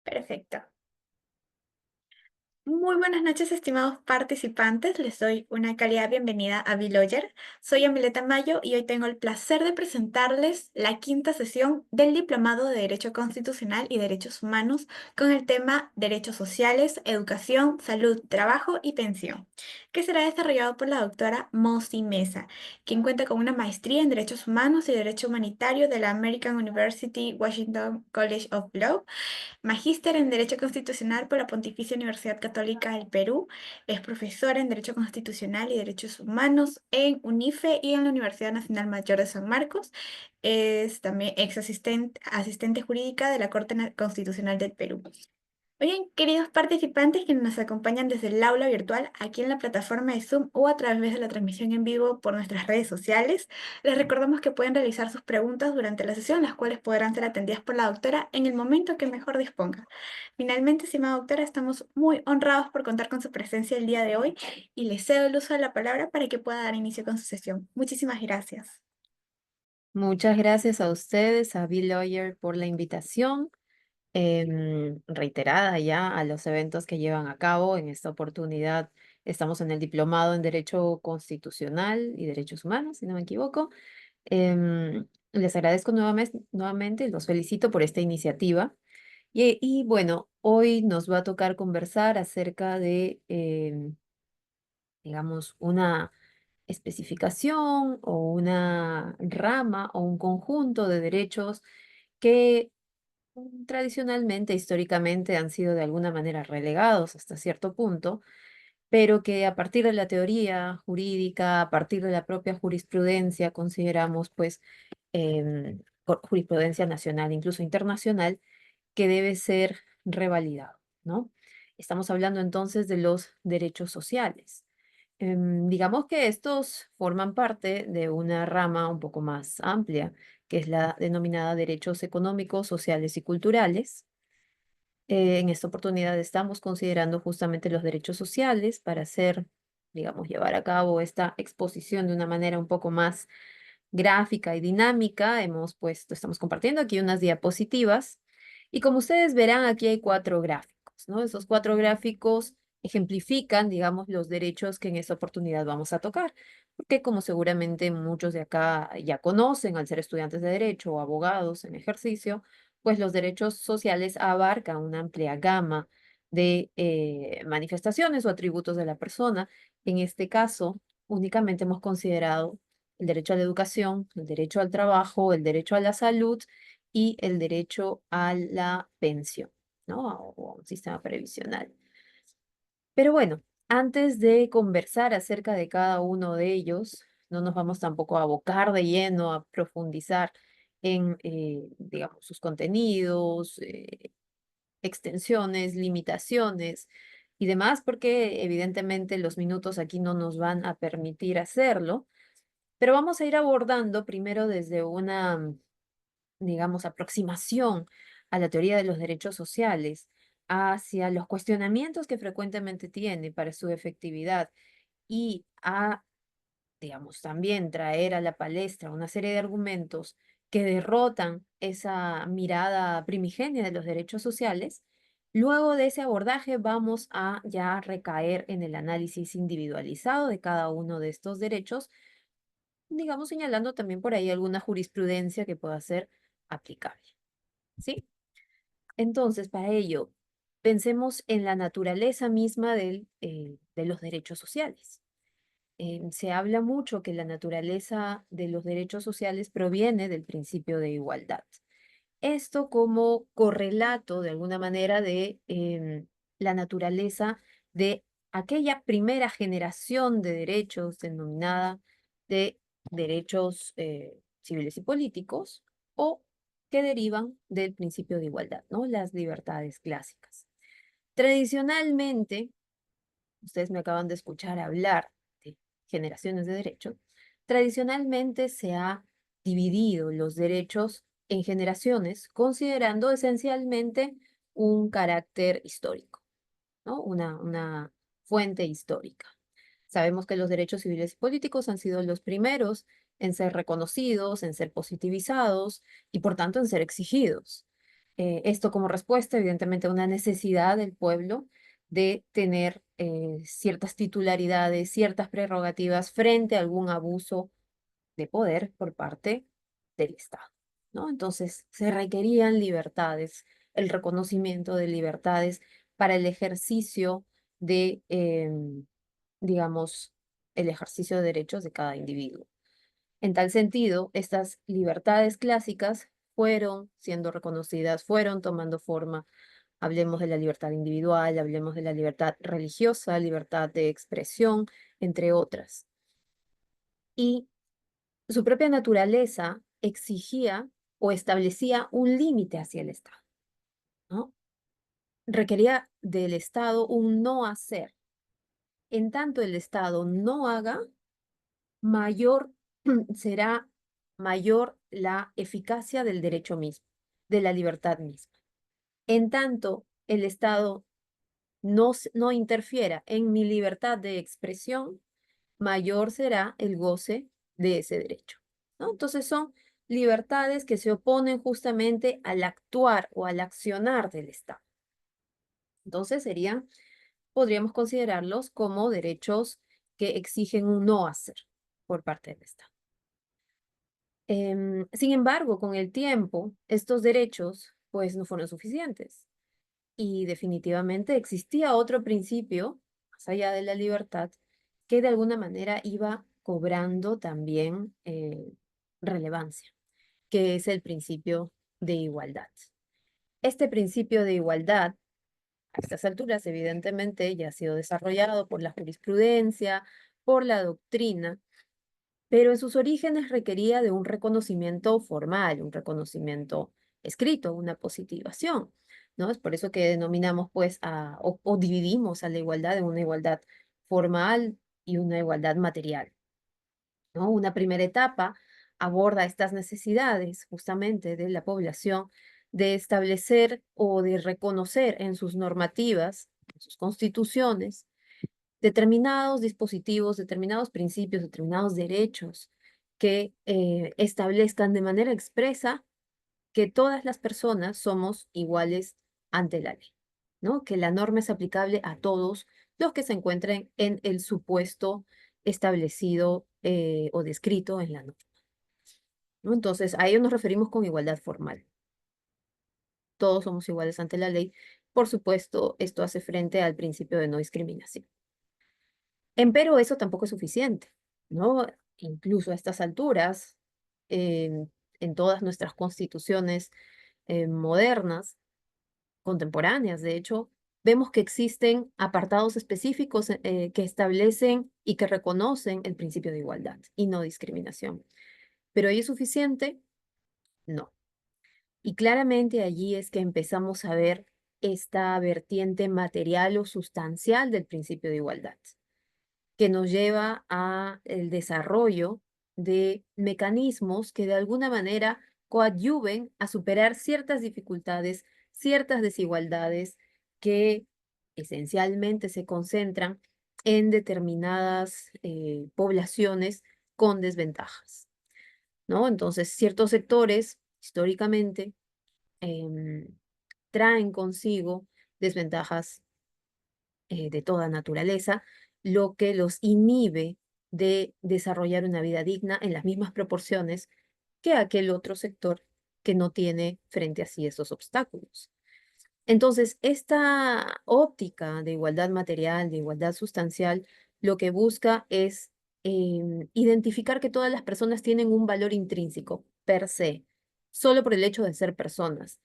Perfecto. Muy buenas noches, estimados participantes. Les doy una cálida bienvenida a Biloyer. Soy Amileta Mayo y hoy tengo el placer de presentarles la quinta sesión del Diplomado de Derecho Constitucional y Derechos Humanos con el tema Derechos Sociales, Educación, Salud, Trabajo y Pensión, que será desarrollado por la doctora Mosi Mesa, quien cuenta con una maestría en Derechos Humanos y Derecho Humanitario de la American University Washington College of Law, magíster en Derecho Constitucional por la Pontificia Universidad Católica del Perú. Es profesora en Derecho Constitucional y Derechos Humanos en UNIFE y en la Universidad Nacional Mayor de San Marcos. Es también asistente jurídica de la Constitucional del Perú. Bien, queridos participantes que nos acompañan desde el aula virtual aquí en la plataforma de Zoom o a través de la transmisión en vivo por nuestras redes sociales, les recordamos que pueden realizar sus preguntas durante la sesión, las cuales podrán ser atendidas por la doctora en el momento que mejor disponga. Finalmente, estimada doctora, estamos muy honrados por contar con su presencia el día de hoy y le cedo el uso de la palabra para que pueda dar inicio con su sesión. Muchísimas gracias. Muchas gracias a ustedes, a Bill Lawyer, por la invitación reiterada ya a los eventos que llevan a cabo. En esta oportunidad estamos en el Diplomado en Derecho Constitucional y Derechos Humanos, si no me equivoco. Les agradezco nuevamente, los felicito por esta iniciativa. Y bueno, hoy nos va a tocar conversar acerca de, digamos, una especificación o una rama o un conjunto de derechos que tradicionalmente, históricamente, han sido de alguna manera relegados hasta cierto punto, pero que a partir de la teoría jurídica, a partir de la propia jurisprudencia, consideramos pues jurisprudencia nacional, incluso internacional, que debe ser revalidado, ¿no? Estamos hablando entonces de los derechos sociales. Digamos que estos forman parte de una rama un poco más amplia, que es la denominada derechos económicos, sociales y culturales. En esta oportunidad estamos considerando justamente los derechos sociales para hacer, digamos, llevar a cabo esta exposición de una manera un poco más gráfica y dinámica. Estamos compartiendo aquí unas diapositivas y como ustedes verán, aquí hay cuatro gráficos, ¿no? Esos cuatro gráficos ejemplifican, digamos, los derechos que en esta oportunidad vamos a tocar, porque como seguramente muchos de acá ya conocen al ser estudiantes de derecho o abogados en ejercicio, pues los derechos sociales abarcan una amplia gama de manifestaciones o atributos de la persona. En este caso, únicamente hemos considerado el derecho a la educación, el derecho al trabajo, el derecho a la salud y el derecho a la pensión, ¿no? O a un sistema previsional. Pero bueno, antes de conversar acerca de cada uno de ellos, no nos vamos tampoco a abocar de lleno, a profundizar en, digamos, sus contenidos, extensiones, limitaciones y demás, porque evidentemente los minutos aquí no nos van a permitir hacerlo. Pero vamos a ir abordando primero desde una, digamos, aproximación a la teoría de los derechos sociales, hacia los cuestionamientos que frecuentemente tiene para su efectividad y a, digamos, también traer a la palestra una serie de argumentos que derrotan esa mirada primigenia de los derechos sociales. Luego de ese abordaje vamos a ya recaer en el análisis individualizado de cada uno de estos derechos, digamos, señalando también por ahí alguna jurisprudencia que pueda ser aplicable, ¿sí? Entonces, para ello, pensemos en la naturaleza misma de los derechos sociales. Se habla mucho que la naturaleza de los derechos sociales proviene del principio de igualdad. Esto como correlato, de alguna manera, de la naturaleza de aquella primera generación de derechos denominada de derechos civiles y políticos o que derivan del principio de igualdad, ¿no? Las libertades clásicas. Tradicionalmente, ustedes me acaban de escuchar hablar de generaciones de derechos, tradicionalmente se ha dividido los derechos en generaciones, considerando esencialmente un carácter histórico, ¿no? Una fuente histórica. Sabemos que los derechos civiles y políticos han sido los primeros en ser reconocidos, en ser positivizados y por tanto en ser exigidos. Esto como respuesta, evidentemente, a una necesidad del pueblo de tener ciertas titularidades, ciertas prerrogativas frente a algún abuso de poder por parte del Estado, ¿no? Entonces, se requerían libertades, el reconocimiento de libertades para el ejercicio de, digamos, el ejercicio de derechos de cada individuo. En tal sentido, estas libertades clásicas fueron siendo reconocidas, fueron tomando forma. Hablemos de la libertad individual, hablemos de la libertad religiosa, libertad de expresión, entre otras. Y su propia naturaleza exigía o establecía un límite hacia el Estado, ¿no? Requería del Estado un no hacer. En tanto el Estado no haga, mayor será mayor la eficacia del derecho mismo, de la libertad misma. En tanto el Estado no interfiera en mi libertad de expresión, mayor será el goce de ese derecho, ¿no? Entonces son libertades que se oponen justamente al actuar o al accionar del Estado. Entonces podríamos considerarlos como derechos que exigen un no hacer por parte del Estado. Sin embargo, con el tiempo, estos derechos pues no fueron suficientes y definitivamente existía otro principio, más allá de la libertad, que de alguna manera iba cobrando también relevancia, que es el principio de igualdad. Este principio de igualdad, a estas alturas, evidentemente, ya ha sido desarrollado por la jurisprudencia, por la doctrina, pero en sus orígenes requería de un reconocimiento formal, un reconocimiento escrito, una positivación, ¿no? Es por eso que denominamos, pues, o dividimos a la igualdad en una igualdad formal y una igualdad material, ¿no? Una primera etapa aborda estas necesidades justamente de la población de establecer o de reconocer en sus normativas, en sus constituciones, determinados dispositivos, determinados principios, determinados derechos que establezcan de manera expresa que todas las personas somos iguales ante la ley, ¿no? Que la norma es aplicable a todos los que se encuentren en el supuesto establecido o descrito en la norma, ¿no? Entonces, a ello nos referimos con igualdad formal. Todos somos iguales ante la ley. Por supuesto, esto hace frente al principio de no discriminación. Empero eso tampoco es suficiente, ¿no? Incluso a estas alturas, en todas nuestras constituciones modernas, contemporáneas, de hecho, vemos que existen apartados específicos que establecen y que reconocen el principio de igualdad y no discriminación. ¿Pero ello es suficiente? No. Y claramente allí es que empezamos a ver esta vertiente material o sustancial del principio de igualdad, que nos lleva a el desarrollo de mecanismos que de alguna manera coadyuven a superar ciertas dificultades, ciertas desigualdades que esencialmente se concentran en determinadas poblaciones con desventajas, ¿no? Entonces, ciertos sectores históricamente em, traen consigo desventajas de toda naturaleza, lo que los inhibe de desarrollar una vida digna en las mismas proporciones que aquel otro sector que no tiene frente a sí esos obstáculos. Entonces, esta óptica de igualdad material, de igualdad sustancial, lo que busca es identificar que todas las personas tienen un valor intrínseco, per se, solo por el hecho de ser personas,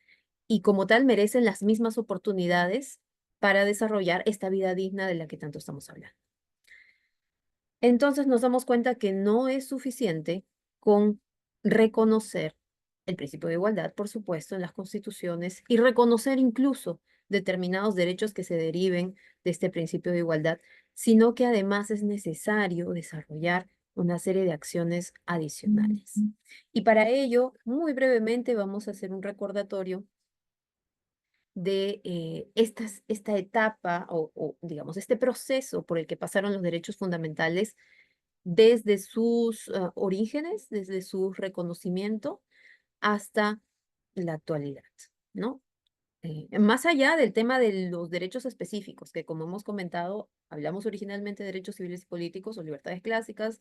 y como tal merecen las mismas oportunidades para desarrollar esta vida digna de la que tanto estamos hablando. Entonces nos damos cuenta que no es suficiente con reconocer el principio de igualdad, por supuesto, en las constituciones y reconocer incluso determinados derechos que se deriven de este principio de igualdad, sino que además es necesario desarrollar una serie de acciones adicionales. Y para ello, muy brevemente, vamos a hacer un recordatorio de esta etapa digamos, este proceso por el que pasaron los derechos fundamentales desde sus orígenes, desde su reconocimiento hasta la actualidad, ¿no? Más allá del tema de los derechos específicos, que como hemos comentado, hablamos originalmente de derechos civiles y políticos o libertades clásicas,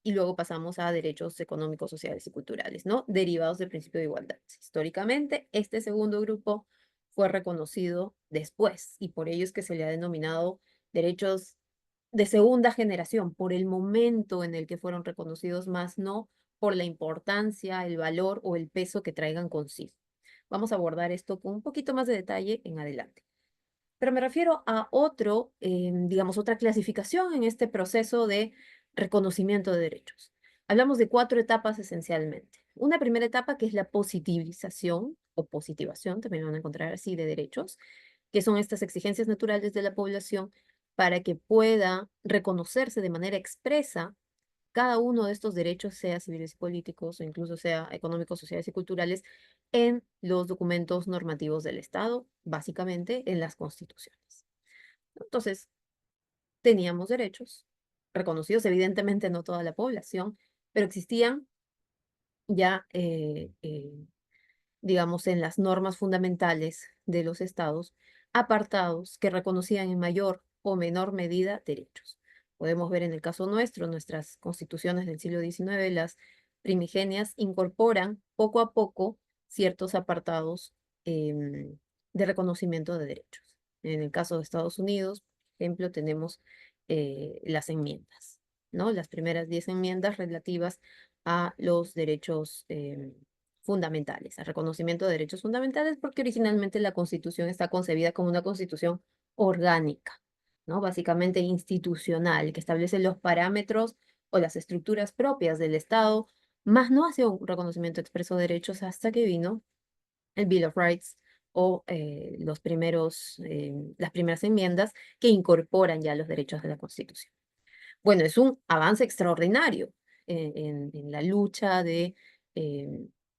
y luego pasamos a derechos económicos, sociales y culturales, ¿no? Derivados del principio de igualdad. Históricamente, este segundo grupo fue reconocido después, y por ello es que se le ha denominado derechos de segunda generación, por el momento en el que fueron reconocidos, más no por la importancia, el valor o el peso que traigan consigo. Vamos a abordar esto con un poquito más de detalle en adelante. Pero me refiero a otro, digamos, otra clasificación en este proceso de reconocimiento de derechos. Hablamos de cuatro etapas esencialmente. Una primera etapa que es la positivización o positivación, también lo van a encontrar así, de derechos, que son estas exigencias naturales de la población para que pueda reconocerse de manera expresa cada uno de estos derechos, sea civiles y políticos o incluso sea económicos, sociales y culturales, en los documentos normativos del Estado, básicamente en las constituciones. Entonces, teníamos derechos reconocidos, evidentemente no toda la población, pero existían ya, digamos, en las normas fundamentales de los estados, apartados que reconocían en mayor o menor medida derechos. Podemos ver en el caso nuestro, nuestras constituciones del siglo XIX, las primigenias incorporan poco a poco ciertos apartados de reconocimiento de derechos. En el caso de Estados Unidos, por ejemplo, tenemos las enmiendas, ¿no? Las primeras 10 enmiendas relativas a los derechos fundamentales, al reconocimiento de derechos fundamentales, porque originalmente la Constitución está concebida como una Constitución orgánica, ¿no? Básicamente institucional, que establece los parámetros o las estructuras propias del Estado, más no hace un reconocimiento expreso de derechos hasta que vino el Bill of Rights o las primeras enmiendas que incorporan ya los derechos de la Constitución. Bueno, es un avance extraordinario en la lucha de, eh,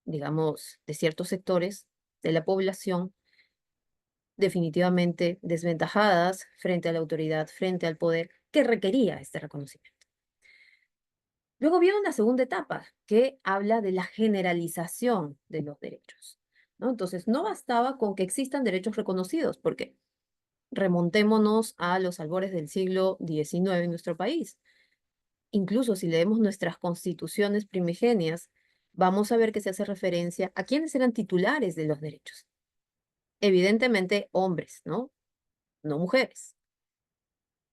digamos, de ciertos sectores de la población definitivamente desventajadas frente a la autoridad, frente al poder que requería este reconocimiento. Luego viene una segunda etapa que habla de la generalización de los derechos, ¿no? Entonces, no bastaba con que existan derechos reconocidos, porque remontémonos a los albores del siglo XIX en nuestro país. Incluso si leemos nuestras constituciones primigenias, vamos a ver que se hace referencia a quienes eran titulares de los derechos. Evidentemente hombres, ¿no? No mujeres.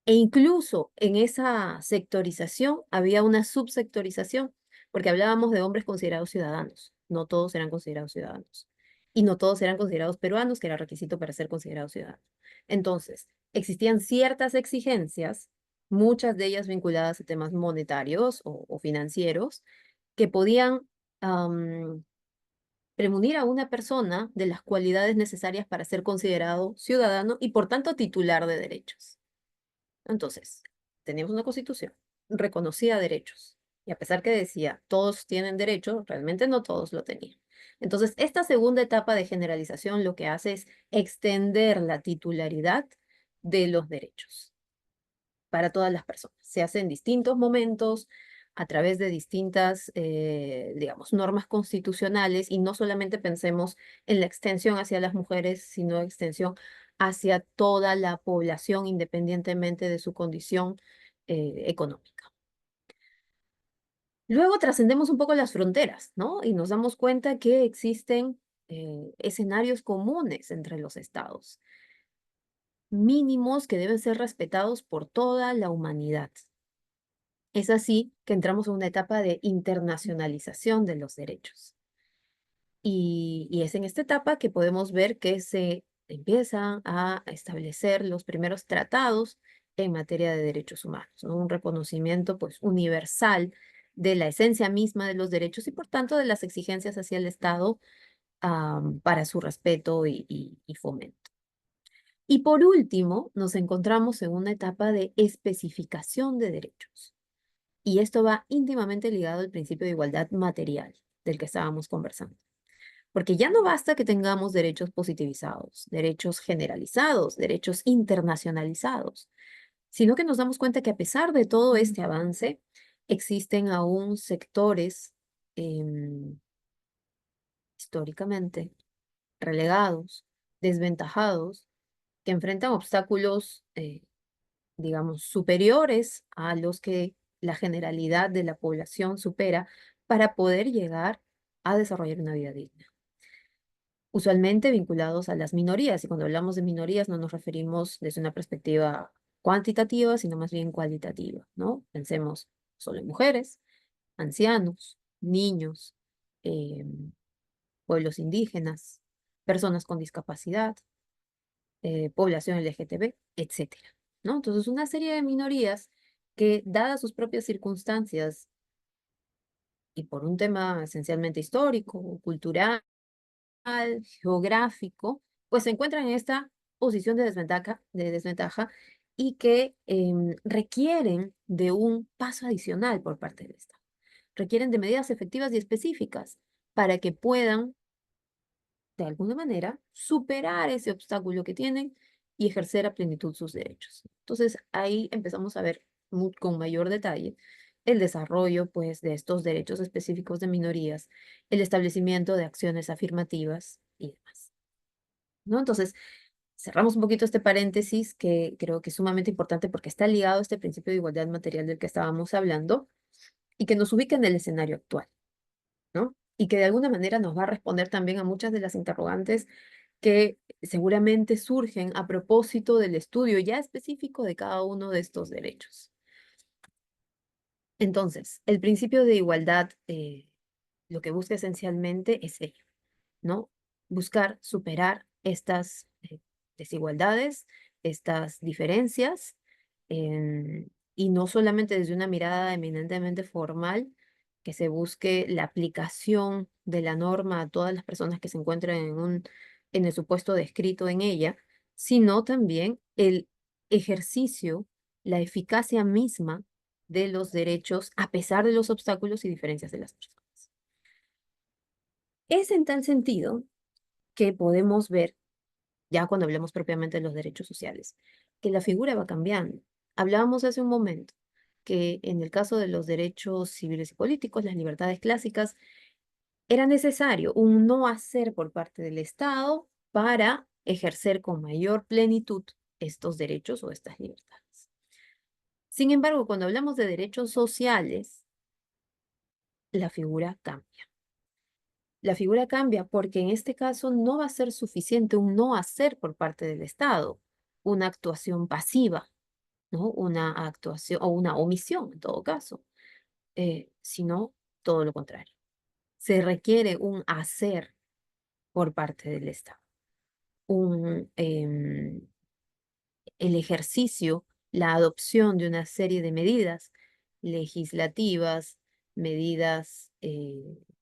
E incluso en esa sectorización había una subsectorización, porque hablábamos de hombres considerados ciudadanos. No todos eran considerados ciudadanos. Y no todos eran considerados peruanos, que era requisito para ser considerados ciudadanos. Entonces, existían ciertas exigencias, muchas de ellas vinculadas a temas monetarios o financieros, que podían premunir a una persona de las cualidades necesarias para ser considerado ciudadano y por tanto titular de derechos. Entonces, teníamos una constitución, reconocía derechos. Y a pesar que decía, todos tienen derecho, realmente no todos lo tenían. Entonces, esta segunda etapa de generalización lo que hace es extender la titularidad de los derechos para todas las personas. Se hace en distintos momentos, a través de distintas, digamos, normas constitucionales, y no solamente pensemos en la extensión hacia las mujeres, sino extensión hacia toda la población, independientemente de su condición económica. Luego trascendemos un poco las fronteras, ¿no? Y nos damos cuenta que existen escenarios comunes entre los estados, mínimos que deben ser respetados por toda la humanidad. Es así que entramos a una etapa de internacionalización de los derechos. Y es en esta etapa que podemos ver que se empiezan a establecer los primeros tratados en materia de derechos humanos, ¿no? Un reconocimiento pues universal de la esencia misma de los derechos y por tanto de las exigencias hacia el Estado para su respeto y fomento. Y por último, nos encontramos en una etapa de especificación de derechos. Y esto va íntimamente ligado al principio de igualdad material del que estábamos conversando. Porque ya no basta que tengamos derechos positivizados, derechos generalizados, derechos internacionalizados, sino que nos damos cuenta que a pesar de todo este avance, existen aún sectores históricamente relegados, desventajados, que enfrentan obstáculos, digamos, superiores a los que la generalidad de la población supera para poder llegar a desarrollar una vida digna. Usualmente vinculados a las minorías, y cuando hablamos de minorías no nos referimos desde una perspectiva cuantitativa, sino más bien cualitativa, ¿no? Pensemos solo en mujeres, ancianos, niños, eh, pueblos indígenas, personas con discapacidad, población LGTB, etcétera, ¿no? Entonces, una serie de minorías que, dadas sus propias circunstancias y por un tema esencialmente histórico, cultural, geográfico, pues se encuentran en esta posición de desventaja y que requieren de un paso adicional por parte del Estado. Requieren de medidas efectivas y específicas para que puedan de alguna manera, superar ese obstáculo que tienen y ejercer a plenitud sus derechos. Entonces, ahí empezamos a ver con mayor detalle el desarrollo, pues, de estos derechos específicos de minorías, el establecimiento de acciones afirmativas y demás, ¿no? Entonces, cerramos un poquito este paréntesis que creo que es sumamente importante porque está ligado a este principio de igualdad material del que estábamos hablando y que nos ubica en el escenario actual, ¿no? Y que de alguna manera nos va a responder también a muchas de las interrogantes que seguramente surgen a propósito del estudio ya específico de cada uno de estos derechos. Entonces, el principio de igualdad lo que busca esencialmente es ello, ¿no? Buscar superar estas desigualdades, estas diferencias, y no solamente desde una mirada eminentemente formal, que se busque la aplicación de la norma a todas las personas que se encuentran en el supuesto descrito en ella, sino también el ejercicio, la eficacia misma de los derechos a pesar de los obstáculos y diferencias de las personas. Es en tal sentido que podemos ver, ya cuando hablemos propiamente de los derechos sociales, que la figura va cambiando. Hablábamos hace un momento que en el caso de los derechos civiles y políticos, las libertades clásicas, era necesario un no hacer por parte del Estado para ejercer con mayor plenitud estos derechos o estas libertades. Sin embargo, cuando hablamos de derechos sociales, la figura cambia. La figura cambia porque en este caso no va a ser suficiente un no hacer por parte del Estado, una actuación pasiva, ¿no? Una actuación o una omisión en todo caso, sino todo lo contrario. Se requiere un hacer por parte del Estado, un, el ejercicio, la adopción de una serie de medidas legislativas, medidas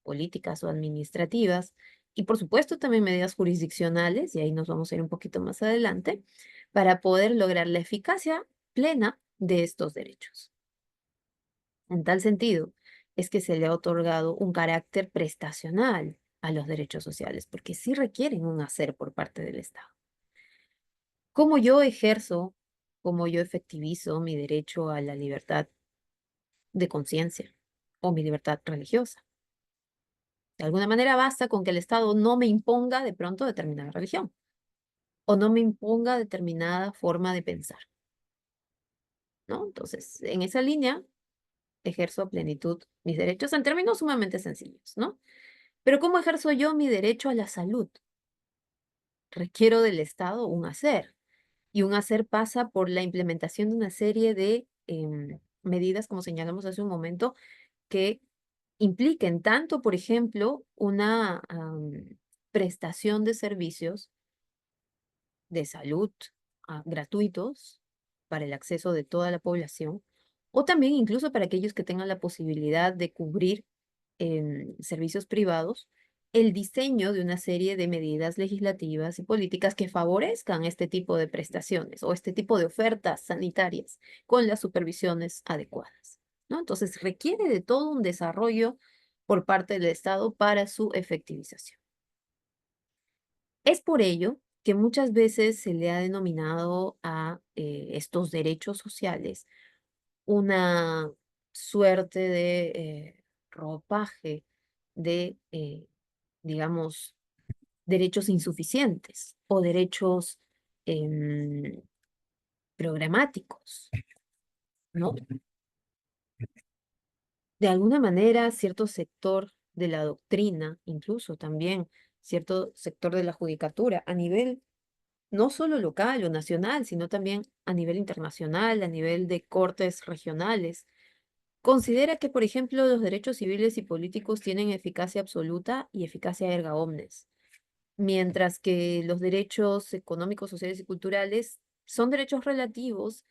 políticas o administrativas, y por supuesto también medidas jurisdiccionales, y ahí nos vamos a ir un poquito más adelante, para poder lograr la eficacia plena de estos derechos. En tal sentido, es que se le ha otorgado un carácter prestacional a los derechos sociales, porque sí requieren un hacer por parte del Estado. ¿Cómo yo ejerzo, cómo yo efectivizo mi derecho a la libertad de conciencia o mi libertad religiosa? De alguna manera basta con que el Estado no me imponga de pronto determinada religión o no me imponga determinada forma de pensar, ¿no? Entonces, en esa línea ejerzo a plenitud mis derechos en términos sumamente sencillos, ¿no? Pero ¿cómo ejerzo yo mi derecho a la salud? Requiero del Estado un hacer. Y un hacer pasa por la implementación de una serie de medidas, como señalamos hace un momento, que impliquen tanto, por ejemplo, una prestación de servicios de salud gratuitos para el acceso de toda la población, o también incluso para aquellos que tengan la posibilidad de cubrir servicios privados, el diseño de una serie de medidas legislativas y políticas que favorezcan este tipo de prestaciones o este tipo de ofertas sanitarias con las supervisiones adecuadas, ¿no? Entonces requiere de todo un desarrollo por parte del Estado para su efectivización. Es por ello que muchas veces se le ha denominado a estos derechos sociales una suerte de ropaje de, digamos, derechos insuficientes o derechos em, programáticos, ¿no? De alguna manera, cierto sector de la doctrina, incluso también cierto sector de la judicatura, a nivel no solo local o nacional, sino también a nivel internacional, a nivel de cortes regionales, considera que, por ejemplo, los derechos civiles y políticos tienen eficacia absoluta y eficacia erga omnes, mientras que los derechos económicos, sociales y culturales son derechos relativos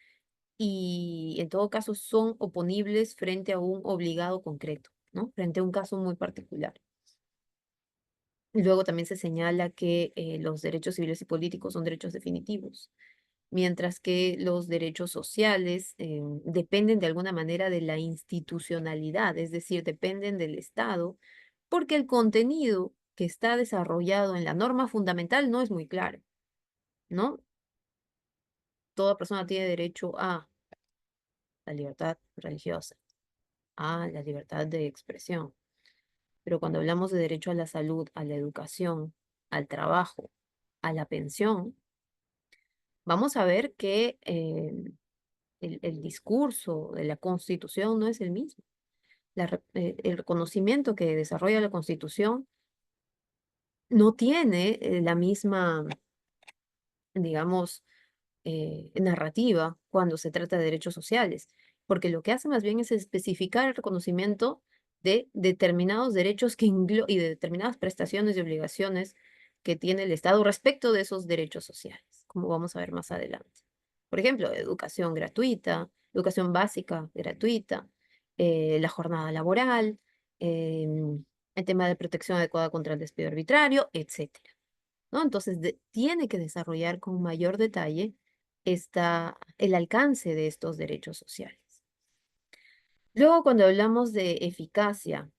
y en todo caso son oponibles frente a un obligado concreto, ¿no? Frente a un caso muy particular. Luego también se señala que los derechos civiles y políticos son derechos definitivos, mientras que los derechos sociales dependen de alguna manera de la institucionalidad, es decir, dependen del Estado, porque el contenido que está desarrollado en la norma fundamental no es muy claro, ¿no? Toda persona tiene derecho a la libertad religiosa, a la libertad de expresión, pero cuando hablamos de derecho a la salud, a la educación, al trabajo, a la pensión, vamos a ver que el discurso de la Constitución no es el mismo. El reconocimiento que desarrolla la Constitución no tiene la misma, digamos, narrativa cuando se trata de derechos sociales, porque lo que hace más bien es especificar el reconocimiento de determinados derechos y de determinadas prestaciones y obligaciones que tiene el Estado respecto de esos derechos sociales, como vamos a ver más adelante. Por ejemplo, educación gratuita, educación básica gratuita, la jornada laboral, el tema de protección adecuada contra el despido arbitrario, etcétera. ¿No? Entonces, tiene que desarrollar con mayor detalle el alcance de estos derechos sociales. Luego, cuando hablamos de eficacia,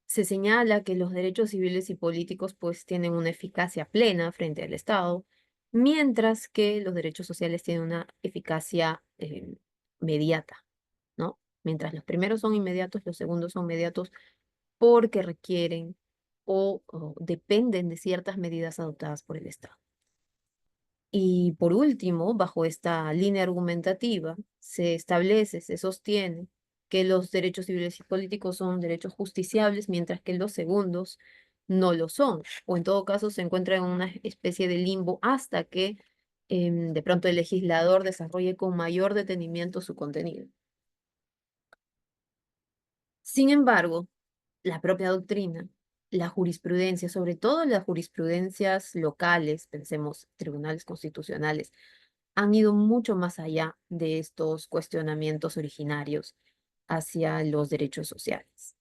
se señala que los derechos civiles y políticos pues tienen una eficacia plena frente al Estado, mientras que los derechos sociales tienen una eficacia mediata, ¿no? Mientras los primeros son inmediatos, los segundos son mediatos porque requieren o dependen de ciertas medidas adoptadas por el Estado. Y por último, bajo esta línea argumentativa, se establece, se sostiene que los derechos civiles y políticos son derechos justiciables, mientras que los segundos no lo son, o en todo caso se encuentra en una especie de limbo hasta que de pronto el legislador desarrolle con mayor detenimiento su contenido. Sin embargo, la propia doctrina, la jurisprudencia, sobre todo las jurisprudencias locales, pensemos tribunales constitucionales, han ido mucho más allá de estos cuestionamientos originarios hacia los derechos sociales.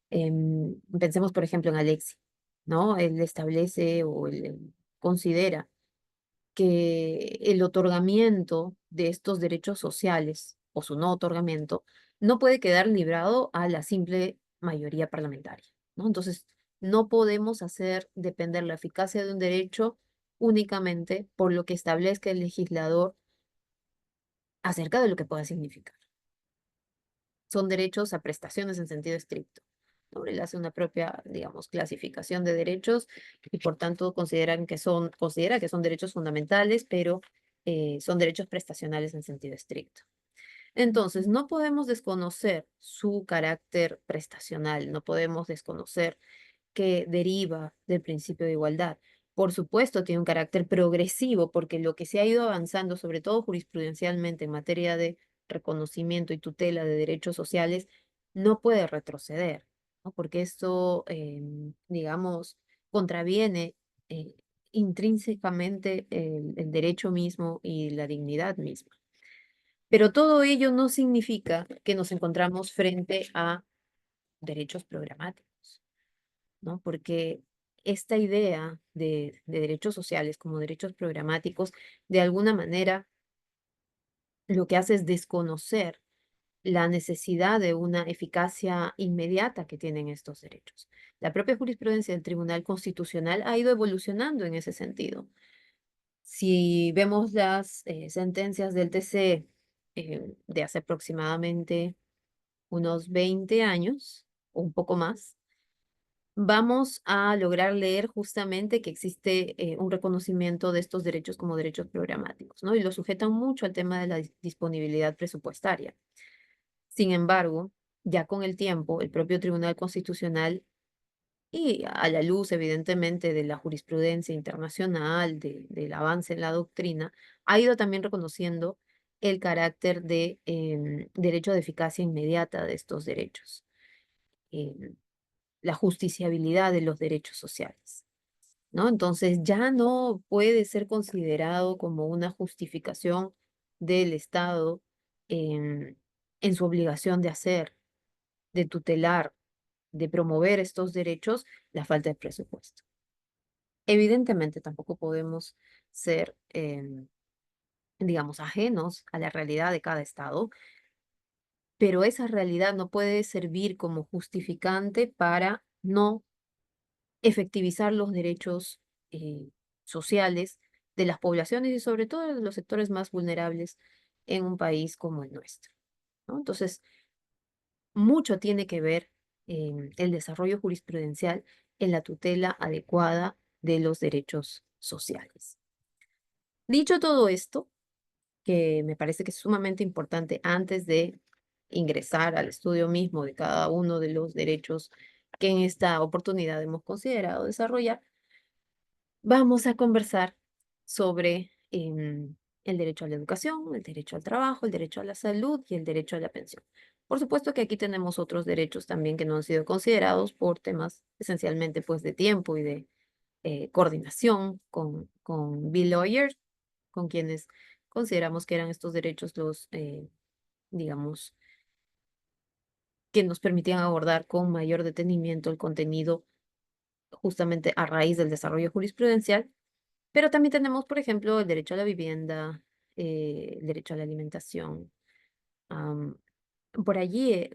Pensemos, por ejemplo, en Alexi, ¿no? Él establece o él considera que el otorgamiento de estos derechos sociales o su no otorgamiento no puede quedar librado a la simple mayoría parlamentaria, ¿no? Entonces, no podemos hacer depender la eficacia de un derecho únicamente por lo que establezca el legislador acerca de lo que pueda significar. Son derechos a prestaciones en sentido estricto, ¿no? Él hace una propia, digamos, clasificación de derechos y por tanto considera que son derechos fundamentales, pero son derechos prestacionales en sentido estricto. Entonces, no podemos desconocer su carácter prestacional, no podemos desconocer que deriva del principio de igualdad. Por supuesto, tiene un carácter progresivo porque lo que se ha ido avanzando, sobre todo jurisprudencialmente en materia de reconocimiento y tutela de derechos sociales, no puede retroceder, ¿no? Porque esto, digamos, contraviene eh, intrínsecamente el derecho mismo y la dignidad misma. Pero todo ello no significa que nos encontramos frente a derechos programáticos, ¿no? Porque esta idea de derechos sociales como derechos programáticos, de alguna manera, lo que hace es desconocer la necesidad de una eficacia inmediata que tienen estos derechos. La propia jurisprudencia del Tribunal Constitucional ha ido evolucionando en ese sentido. Si vemos las sentencias del TC de hace aproximadamente unos 20 años o un poco más, vamos a lograr leer justamente que existe un reconocimiento de estos derechos como derechos programáticos, ¿no? Y lo sujetan mucho al tema de la disponibilidad presupuestaria. Sin embargo, ya con el tiempo, el propio Tribunal Constitucional y a la luz, evidentemente, de la jurisprudencia internacional, del avance en la doctrina, ha ido también reconociendo el carácter de derecho de eficacia inmediata de estos derechos, em, la justiciabilidad de los derechos sociales, ¿no? Entonces ya no puede ser considerado como una justificación del Estado en, en su obligación de hacer, de tutelar, de promover estos derechos, la falta de presupuesto. Evidentemente tampoco podemos ser, digamos, ajenos a la realidad de cada estado, pero esa realidad no puede servir como justificante para no efectivizar los derechos eh, sociales de las poblaciones y sobre todo de los sectores más vulnerables en un país como el nuestro, ¿no? Entonces, mucho tiene que ver el desarrollo jurisprudencial en la tutela adecuada de los derechos sociales. Dicho todo esto, que me parece que es sumamente importante antes de ingresar al estudio mismo de cada uno de los derechos que en esta oportunidad hemos considerado desarrollar, vamos a conversar sobre el derecho a la educación, el derecho al trabajo, el derecho a la salud y el derecho a la pensión. Por supuesto que aquí tenemos otros derechos también que no han sido considerados por temas esencialmente pues de tiempo y de coordinación con Bill Lawyer, con quienes consideramos que eran estos derechos los, digamos, que nos permitían abordar con mayor detenimiento el contenido justamente a raíz del desarrollo jurisprudencial. Pero también tenemos, por ejemplo, el derecho a la vivienda, el derecho a la alimentación. am, por allí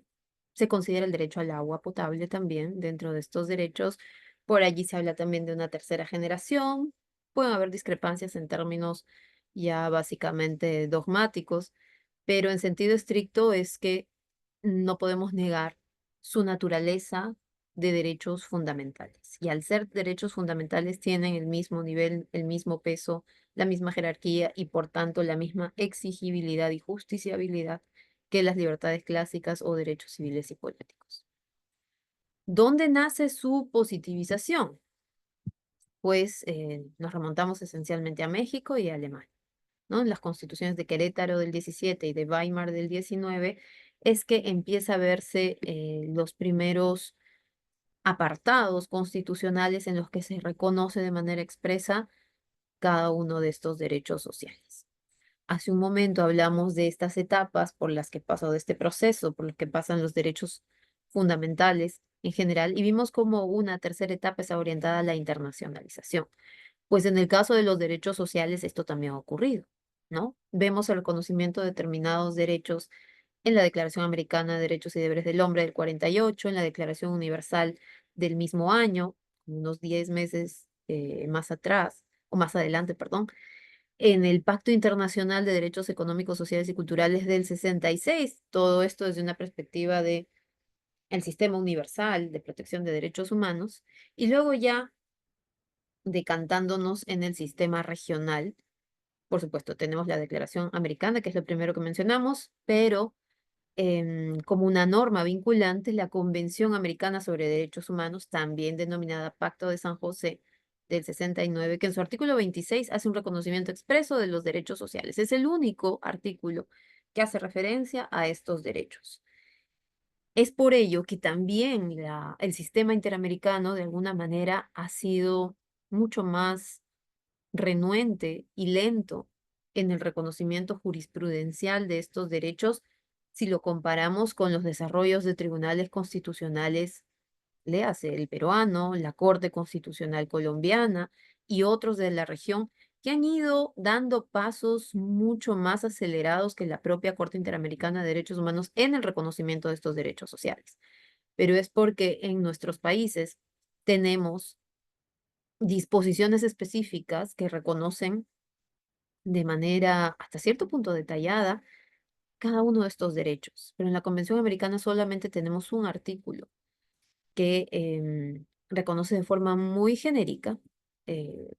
se considera el derecho al agua potable también dentro de estos derechos. Por allí se habla también de una tercera generación. Pueden haber discrepancias en términos ya básicamente dogmáticos, pero en sentido estricto es que no podemos negar su naturaleza de derechos fundamentales. Y al ser derechos fundamentales tienen el mismo nivel, el mismo peso, la misma jerarquía y por tanto la misma exigibilidad y justiciabilidad que las libertades clásicas o derechos civiles y políticos. ¿Dónde nace su positivización? Pues nos remontamos esencialmente a México y a Alemania, ¿no? En las constituciones de Querétaro del 17 y de Weimar del 19 es que empieza a verse los primeros apartados constitucionales en los que se reconoce de manera expresa cada uno de estos derechos sociales. Hace un momento hablamos de estas etapas por las que pasó de este proceso, por los que pasan los derechos fundamentales en general, y vimos como una tercera etapa está orientada a la internacionalización. Pues en el caso de los derechos sociales esto también ha ocurrido, ¿no? Vemos el reconocimiento de determinados derechos en la Declaración Americana de Derechos y Deberes del Hombre del 48, en la Declaración Universal del mismo año, unos 10 meses más atrás, o más adelante, perdón, en el Pacto Internacional de Derechos Económicos, Sociales y Culturales del 66. Todo esto desde una perspectiva de el sistema universal de protección de derechos humanos, y luego ya decantándonos en el sistema regional. Por supuesto, tenemos la Declaración Americana, que es lo primero que mencionamos, pero como una norma vinculante, la Convención Americana sobre Derechos Humanos, también denominada Pacto de San José del 69, que en su artículo 26 hace un reconocimiento expreso de los derechos sociales. Es el único artículo que hace referencia a estos derechos. Es por ello que también el sistema interamericano de alguna manera ha sido mucho más renuente y lento en el reconocimiento jurisprudencial de estos derechos si lo comparamos con los desarrollos de tribunales constitucionales, léase el peruano, la Corte Constitucional Colombiana y otros de la región que han ido dando pasos mucho más acelerados que la propia Corte Interamericana de Derechos Humanos en el reconocimiento de estos derechos sociales. Pero es porque en nuestros países tenemos disposiciones específicas que reconocen de manera hasta cierto punto detallada cada uno de estos derechos. Pero en la Convención Americana solamente tenemos un artículo que reconoce de forma muy genérica, eh,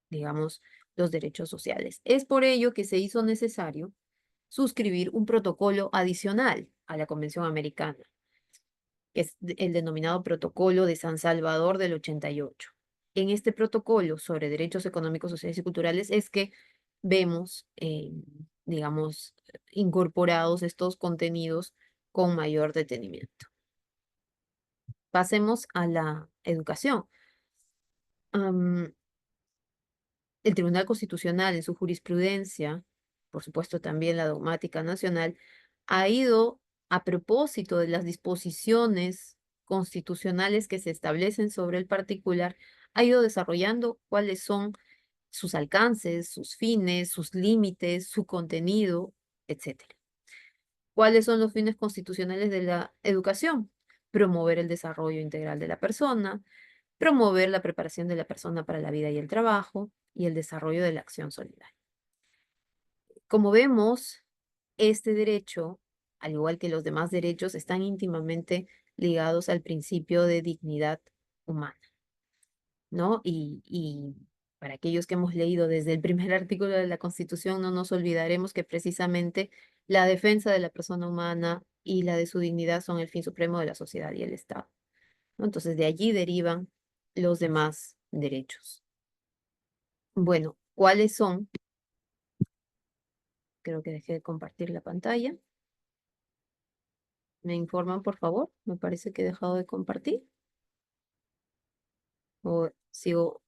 digamos, los derechos sociales. Es por ello que se hizo necesario suscribir un protocolo adicional a la Convención Americana, que es el denominado Protocolo de San Salvador del 88. En este protocolo sobre derechos económicos, sociales y culturales es que vemos, digamos, incorporados estos contenidos con mayor detenimiento. Pasemos a la educación. Am, el Tribunal Constitucional en su jurisprudencia, por supuesto también la dogmática nacional, ha ido a propósito de las disposiciones constitucionales que se establecen sobre el particular, ha ido desarrollando cuáles son sus alcances, sus fines, sus límites, su contenido, etcétera. ¿Cuáles son los fines constitucionales de la educación? Promover el desarrollo integral de la persona, promover la preparación de la persona para la vida y el trabajo y el desarrollo de la acción solidaria. Como vemos, este derecho, al igual que los demás derechos, están íntimamente ligados al principio de dignidad humana, ¿no? Y para aquellos que hemos leído desde el primer artículo de la Constitución, no nos olvidaremos que precisamente la defensa de la persona humana y la de su dignidad son el fin supremo de la sociedad y el Estado, ¿no? Entonces, de allí derivan los demás derechos. Bueno, ¿cuáles son? Creo que dejé de compartir la pantalla. ¿Me informan, por favor? Me parece que he dejado de compartir. O sigo.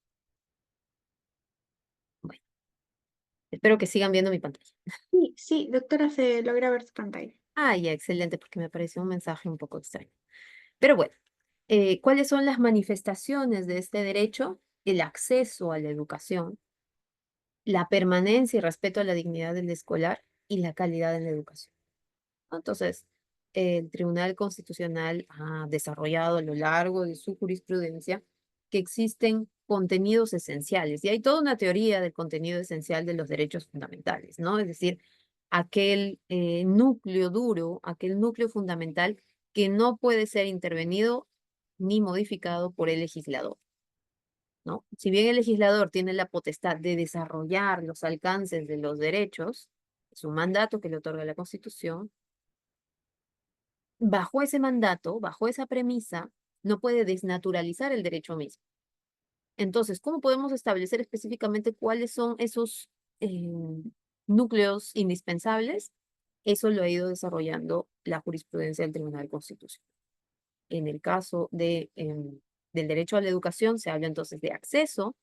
Bueno, espero que sigan viendo mi pantalla. Sí, sí, doctora, se logra ver su pantalla. Ah, ya, excelente, porque me pareció un mensaje un poco extraño. Pero bueno, ¿cuáles son las manifestaciones de este derecho? El acceso a la educación, la permanencia y respeto a la dignidad del escolar y la calidad en la educación. Entonces, el Tribunal Constitucional ha desarrollado a lo largo de su jurisprudencia que existen contenidos esenciales y hay toda una teoría del contenido esencial de los derechos fundamentales, ¿no? Es decir, aquel núcleo duro, aquel núcleo fundamental que no puede ser intervenido ni modificado por el legislador, ¿no? Si bien el legislador tiene la potestad de desarrollar los alcances de los derechos, es un mandato que le otorga la Constitución. Bajo ese mandato, bajo esa premisa, no puede desnaturalizar el derecho mismo. Entonces, ¿cómo podemos establecer específicamente cuáles son esos núcleos indispensables? Eso lo ha ido desarrollando la jurisprudencia del Tribunal Constitucional. En el caso del derecho a la educación, se habla entonces de acceso,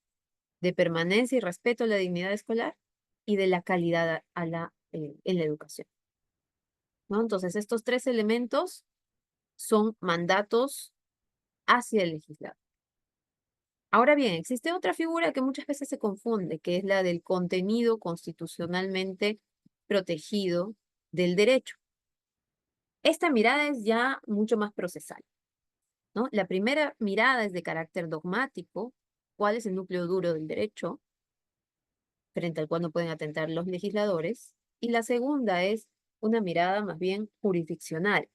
de permanencia y respeto a la dignidad escolar y de la calidad en la educación, ¿no? Entonces, estos tres elementos son mandatos hacia el legislador. Ahora bien, existe otra figura que muchas veces se confunde, que es la del contenido constitucionalmente protegido del derecho. Esta mirada es ya mucho más procesal, ¿no? La primera mirada es de carácter dogmático, cuál es el núcleo duro del derecho, frente al cual no pueden atentar los legisladores, y la segunda es una mirada más bien jurisdiccional.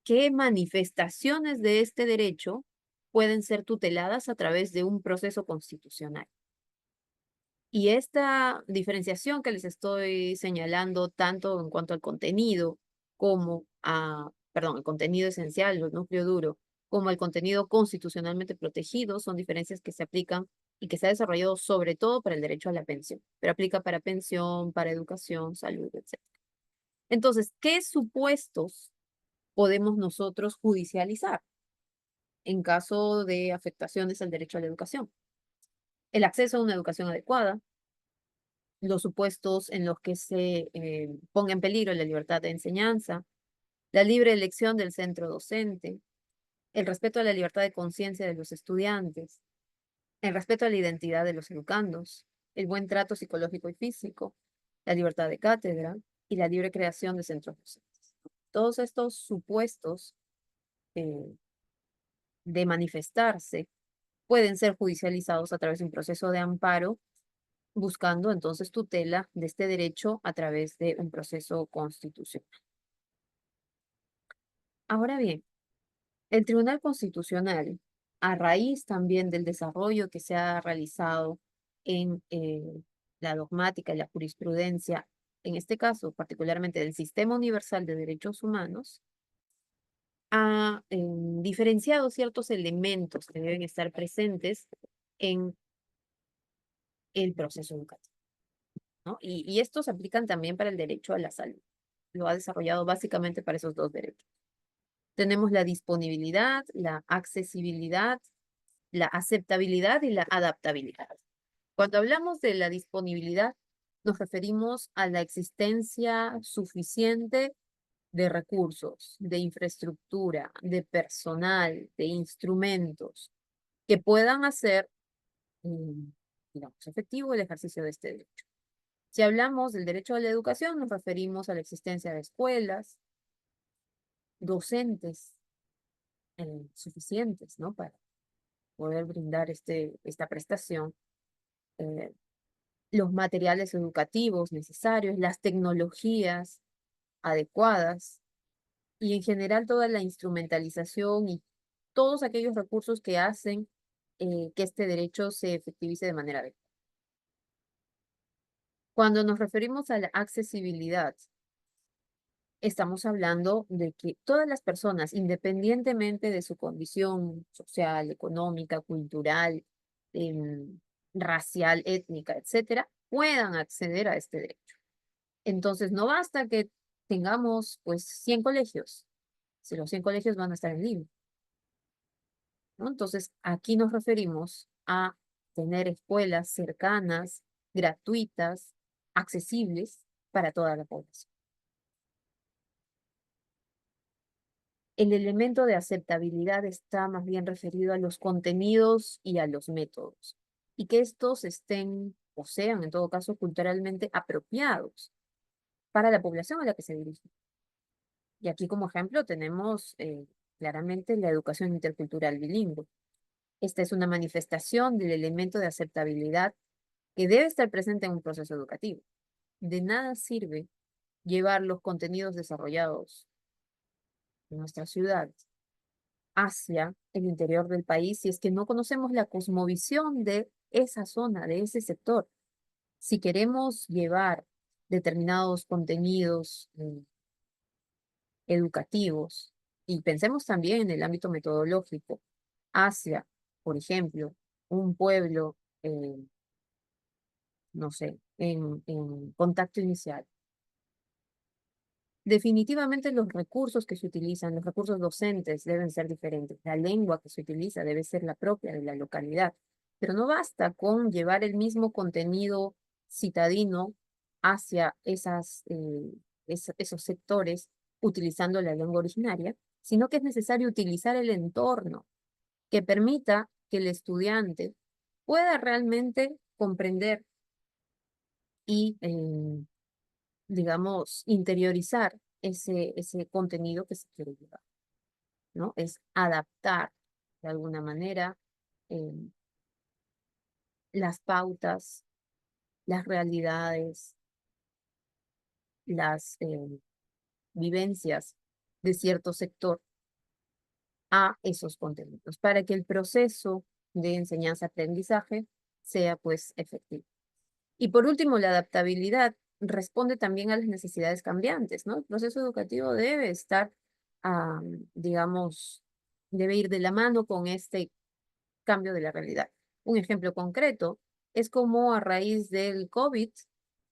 ¿Qué manifestaciones de este derecho pueden ser tuteladas a través de un proceso constitucional? Y esta diferenciación que les estoy señalando, tanto en cuanto al contenido como perdón, el contenido esencial, el núcleo duro, como el contenido constitucionalmente protegido, son diferencias que se aplican y que se ha desarrollado sobre todo para el derecho a la pensión, pero aplica para pensión, para educación, salud, etc. Entonces, ¿qué supuestos podemos nosotros judicializar en caso de afectaciones al derecho a la educación? El acceso a una educación adecuada, los supuestos en los que se ponga en peligro la libertad de enseñanza, la libre elección del centro docente, el respeto a la libertad de conciencia de los estudiantes, el respeto a la identidad de los educandos, el buen trato psicológico y físico, la libertad de cátedra y la libre creación de centros docentes. Todos estos supuestos eh, de manifestarse pueden ser judicializados a través de un proceso de amparo, buscando entonces tutela de este derecho a través de un proceso constitucional. Ahora bien, el Tribunal Constitucional a raíz también del desarrollo que se ha realizado en la dogmática y la jurisprudencia, en este caso particularmente del Sistema Universal de Derechos Humanos, ha diferenciado ciertos elementos que deben estar presentes en el proceso educativo, ¿no? Y estos se aplican también para el derecho a la salud. Lo ha desarrollado básicamente para esos dos derechos. Tenemos la disponibilidad, la accesibilidad, la aceptabilidad y la adaptabilidad. Cuando hablamos de la disponibilidad, nos referimos a la existencia suficiente de recursos, de infraestructura, de personal, de instrumentos que puedan hacer, digamos, efectivo el ejercicio de este derecho. Si hablamos del derecho a la educación, nos referimos a la existencia de escuelas, docentes suficientes, ¿no? Para poder brindar esta prestación, eh, los materiales educativos necesarios, las tecnologías adecuadas y en general toda la instrumentalización y todos aquellos recursos que hacen que este derecho se efectivice de manera adecuada. Cuando nos referimos a la accesibilidad, estamos hablando de que todas las personas, independientemente de su condición social, económica, cultural, racial, étnica, etcétera, puedan acceder a este derecho. Entonces, no basta que tengamos, pues, 100 colegios, si los 100 colegios van a estar en línea, ¿no? Entonces, aquí nos referimos a tener escuelas cercanas, gratuitas, accesibles para toda la población. El elemento de aceptabilidad está más bien referido a los contenidos y a los métodos, y que estos estén o sean, en todo caso, culturalmente apropiados para la población a la que se dirige. Y aquí como ejemplo tenemos claramente la educación intercultural bilingüe. Esta es una manifestación del elemento de aceptabilidad que debe estar presente en un proceso educativo. De nada sirve llevar los contenidos desarrollados en nuestra ciudad hacia el interior del país si es que no conocemos la cosmovisión de esa zona, de ese sector. Si queremos llevar determinados contenidos educativos y pensemos también en el ámbito metodológico hacia, por ejemplo, un pueblo, no sé, en contacto inicial. Definitivamente los recursos que se utilizan, los recursos docentes deben ser diferentes. La lengua que se utiliza debe ser la propia de la localidad. Pero no basta con llevar el mismo contenido citadino hacia esos sectores utilizando la lengua originaria, sino que es necesario utilizar el entorno que permita que el estudiante pueda realmente comprender y digamos, interiorizar ese contenido que se quiere llevar, ¿no? Es adaptar de alguna manera eh, las pautas, las realidades, las vivencias de cierto sector a esos contenidos para que el proceso de enseñanza-aprendizaje sea pues efectivo. Y por último, la adaptabilidad responde también a las necesidades cambiantes, ¿no? El proceso educativo debe estar, ah, digamos, debe ir de la mano con este cambio de la realidad. Un ejemplo concreto es como a raíz del COVID,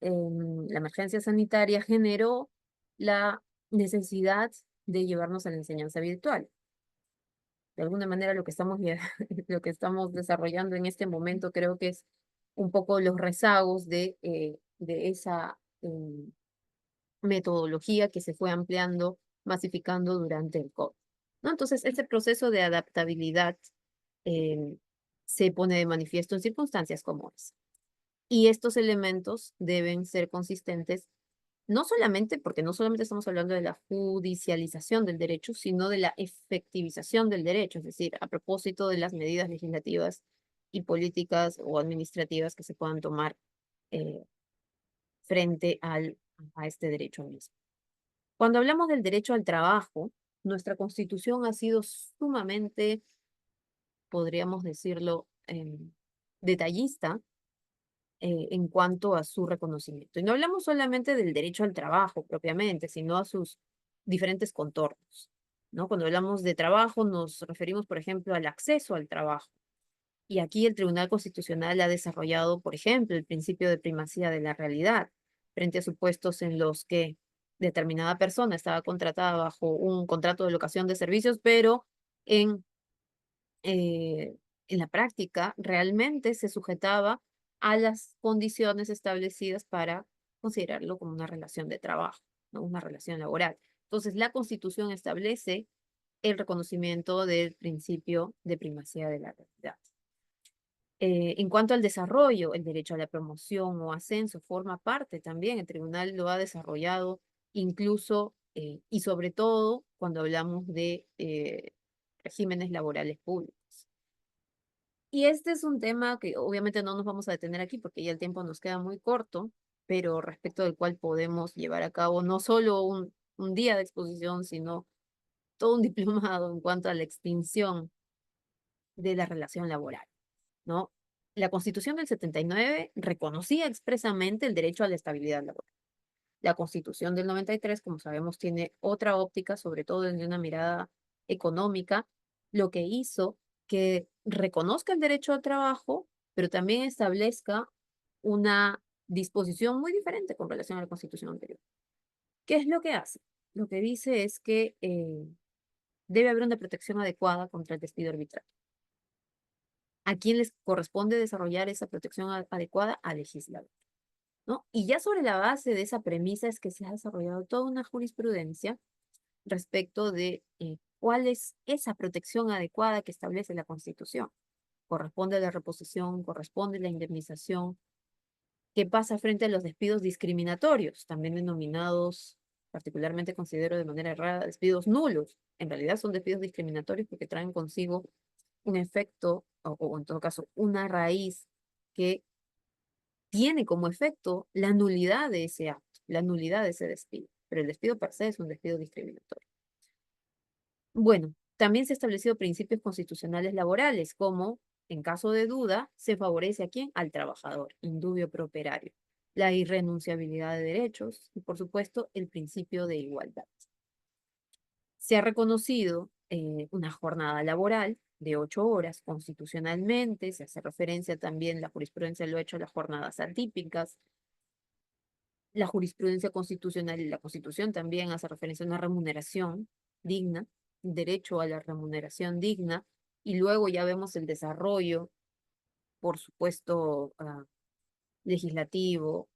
la emergencia sanitaria generó la necesidad de llevarnos a la enseñanza virtual. De alguna manera lo que lo que estamos desarrollando en este momento creo que es un poco los rezagos de esa metodología que se fue ampliando, masificando durante el COVID, ¿no? Entonces, este proceso de adaptabilidad eh, se pone de manifiesto en circunstancias como esa. Y estos elementos deben ser consistentes no solamente, porque no solamente estamos hablando de la judicialización del derecho, sino de la efectivización del derecho, es decir, a propósito de las medidas legislativas y políticas o administrativas que se puedan tomar eh, frente a este derecho mismo. Cuando hablamos del derecho al trabajo, nuestra Constitución ha sido sumamente podríamos decirlo, detallista en cuanto a su reconocimiento. Y no hablamos solamente del derecho al trabajo propiamente, sino a sus diferentes contornos, ¿no? Cuando hablamos de trabajo nos referimos, por ejemplo, al acceso al trabajo. Y aquí el Tribunal Constitucional ha desarrollado, por ejemplo, el principio de primacía de la realidad frente a supuestos en los que determinada persona estaba contratada bajo un contrato de locación de servicios, pero en eh, en la práctica realmente se sujetaba a las condiciones establecidas para considerarlo como una relación de trabajo, ¿no? Una relación laboral. Entonces, la Constitución establece el reconocimiento del principio de primacía de la realidad. En cuanto al desarrollo, el derecho a la promoción o ascenso forma parte también, el tribunal lo ha desarrollado incluso y sobre todo cuando hablamos de regímenes laborales públicos. Y este es un tema que obviamente no nos vamos a detener aquí porque ya el tiempo nos queda muy corto, pero respecto del cual podemos llevar a cabo no solo un día de exposición, sino todo un diplomado en cuanto a la extinción de la relación laboral, ¿no? La Constitución del 79 reconocía expresamente el derecho a la estabilidad laboral. La Constitución del 93, como sabemos, tiene otra óptica, sobre todo desde una mirada económica, lo que hizo que reconozca el derecho al trabajo, pero también establezca una disposición muy diferente con relación a la Constitución anterior. ¿Qué es lo que hace? Lo que dice es que debe haber una protección adecuada contra el despido arbitrario. ¿A quién les corresponde desarrollar esa protección adecuada? Al legislador, ¿no? Y ya sobre la base de esa premisa es que se ha desarrollado toda una jurisprudencia respecto de cuál es esa protección adecuada que establece la Constitución. Corresponde la reposición, corresponde la indemnización. ¿Qué pasa frente a los despidos discriminatorios, también denominados, particularmente considero de manera errada, despidos nulos? En realidad son despidos discriminatorios porque traen consigo un efecto, o en todo caso, una raíz que tiene como efecto la nulidad de ese acto, la nulidad de ese despido. Pero el despido per se es un despido discriminatorio. Bueno, también se han establecido principios constitucionales laborales, como, en caso de duda, se favorece a quién? Al trabajador, indubio pro operario, la irrenunciabilidad de derechos y, por supuesto, el principio de igualdad. Se ha reconocido una jornada laboral de 8 horas constitucionalmente, se hace referencia también, la jurisprudencia lo ha hecho a las jornadas atípicas, la jurisprudencia constitucional y la Constitución también hace referencia a una remuneración digna, derecho a la remuneración digna, y luego ya vemos el desarrollo, por supuesto, legislativo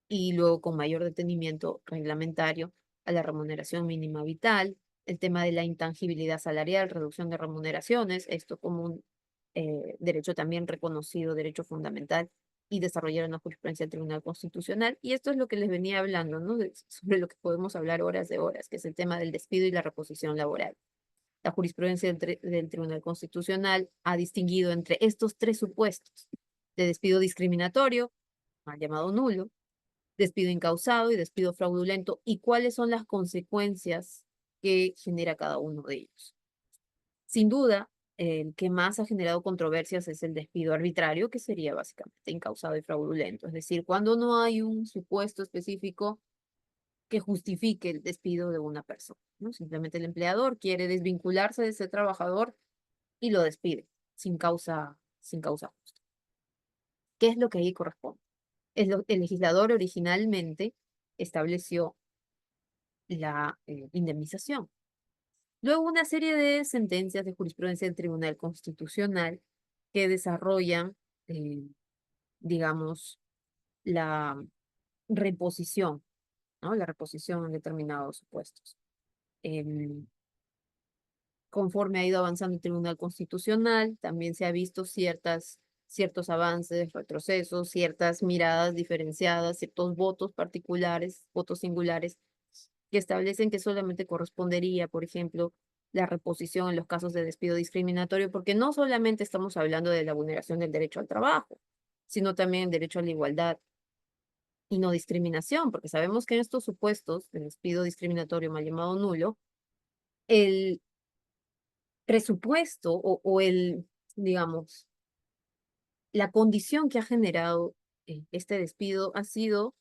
y luego con mayor detenimiento reglamentario a la remuneración mínima vital, el tema de la intangibilidad salarial, reducción de remuneraciones, esto como un derecho también reconocido, derecho fundamental, y desarrollar una jurisprudencia del Tribunal Constitucional. Y esto es lo que les venía hablando, ¿no? Sobre lo que podemos hablar horas de horas, que es el tema del despido y la reposición laboral. La jurisprudencia del Tribunal Constitucional ha distinguido entre estos tres supuestos de despido discriminatorio, mal llamado nulo, despido incausado y despido fraudulento, y cuáles son las consecuencias que genera cada uno de ellos. Sin duda, el que más ha generado controversias es el despido arbitrario, que sería básicamente incausado y fraudulento. Es decir, cuando no hay un supuesto específico que justifique el despido de una persona, ¿no? Simplemente el empleador quiere desvincularse de ese trabajador y lo despide sin causa justa. ¿Qué es lo que ahí corresponde? El legislador originalmente estableció la indemnización. Luego una serie de sentencias de jurisprudencia del Tribunal Constitucional que desarrollan, eh, digamos, la reposición, ¿no? La reposición en determinados supuestos. Em, Conforme ha ido avanzando el Tribunal Constitucional, también se ha visto ciertos avances, retrocesos, ciertas miradas diferenciadas, ciertos votos particulares, votos singulares, que establecen que solamente correspondería, por ejemplo, la reposición en los casos de despido discriminatorio, porque no solamente estamos hablando de la vulneración del derecho al trabajo, sino también el derecho a la igualdad y no discriminación, porque sabemos que en estos supuestos de despido discriminatorio mal llamado nulo, el presupuesto o el digamos, la condición que ha generado este despido ha sido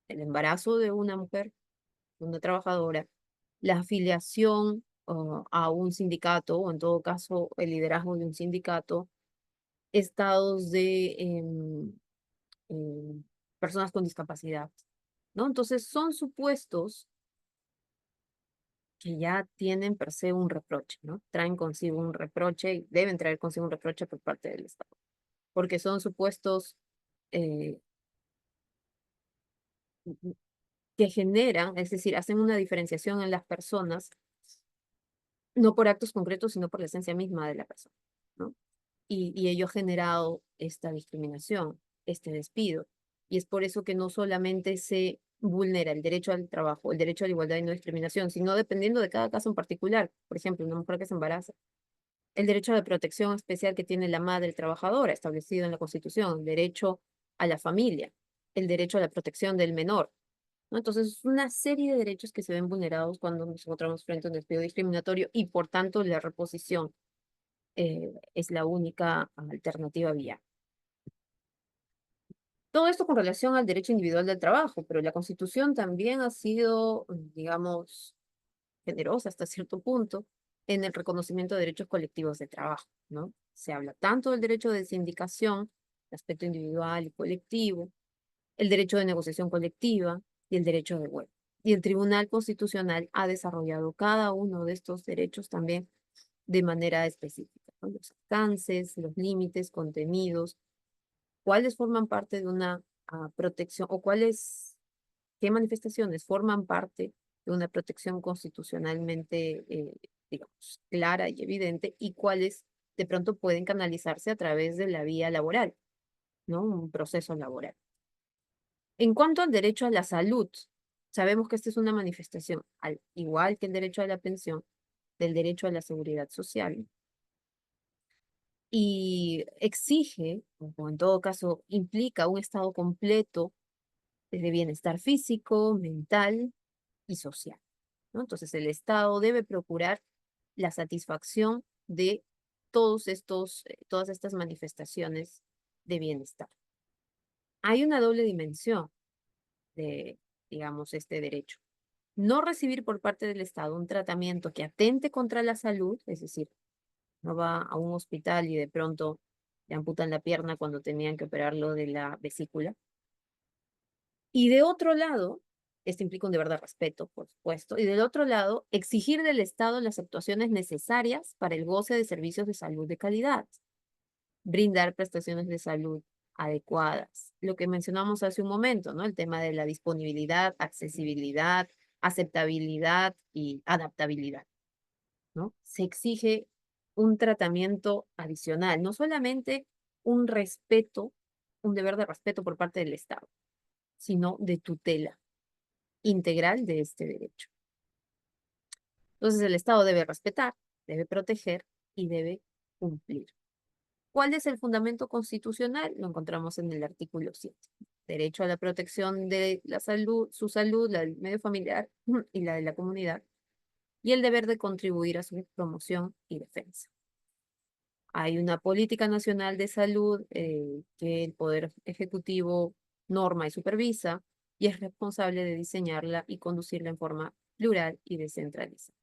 el embarazo de una mujer, una trabajadora, la afiliación a un sindicato, o en todo caso el liderazgo de un sindicato, estados de em, personas con discapacidad, ¿no? Entonces son supuestos que ya tienen per se un reproche, ¿no? Traen consigo un reproche y deben traer consigo un reproche por parte del Estado, porque son supuestos eh, que generan, es decir, hacen una diferenciación en las personas, no por actos concretos, sino por la esencia misma de la persona, ¿no? Y ello ha generado esta discriminación, este despido. Y es por eso que no solamente se vulnera el derecho al trabajo, el derecho a la igualdad y no discriminación, sino dependiendo de cada caso en particular. Por ejemplo, una mujer que se embaraza, el derecho a la protección especial que tiene la madre trabajadora, establecido en la Constitución, el derecho a la familia, el derecho a la protección del menor, ¿no? Entonces, es una serie de derechos que se ven vulnerados cuando nos encontramos frente a un despido discriminatorio y, por tanto, la reposición es la única alternativa viable. Todo esto con relación al derecho individual del trabajo, pero la Constitución también ha sido, digamos, generosa hasta cierto punto en el reconocimiento de derechos colectivos de trabajo, ¿no? Se habla tanto del derecho de sindicación, el aspecto individual y colectivo, el derecho de negociación colectiva y el derecho de huelga. Y el Tribunal Constitucional ha desarrollado cada uno de estos derechos también de manera específica, ¿no? Los alcances, los límites, contenidos, cuáles forman parte de una protección o qué manifestaciones forman parte de una protección constitucionalmente, digamos, clara y evidente y cuáles de pronto pueden canalizarse a través de la vía laboral, ¿no? Un proceso laboral. En cuanto al derecho a la salud, sabemos que esta es una manifestación, al igual que el derecho a la pensión, del derecho a la seguridad social y exige, o en todo caso implica un estado completo de bienestar físico, mental y social, ¿no? Entonces el Estado debe procurar la satisfacción de todas estas manifestaciones de bienestar. Hay una doble dimensión de, digamos, este derecho. No recibir por parte del Estado un tratamiento que atente contra la salud, es decir, no va a un hospital y de pronto le amputan la pierna cuando tenían que operarlo de la vesícula. Y de otro lado, esto implica un deber de respeto, por supuesto, y del otro lado, exigir del Estado las actuaciones necesarias para el goce de servicios de salud de calidad, brindar prestaciones de salud adecuadas. Lo que mencionamos hace un momento, ¿no? El tema de la disponibilidad, accesibilidad, aceptabilidad y adaptabilidad, ¿no? Se exige un tratamiento adicional, no solamente un respeto, un deber de respeto por parte del Estado, sino de tutela integral de este derecho. Entonces el Estado debe respetar, debe proteger y debe cumplir. ¿Cuál es el fundamento constitucional? Lo encontramos en el artículo 7. Derecho a la protección de la salud, su salud, la del medio familiar y la de la comunidad, y el deber de contribuir a su promoción y defensa. Hay una política nacional de salud que el Poder Ejecutivo norma y supervisa y es responsable de diseñarla y conducirla en forma plural y descentralizada.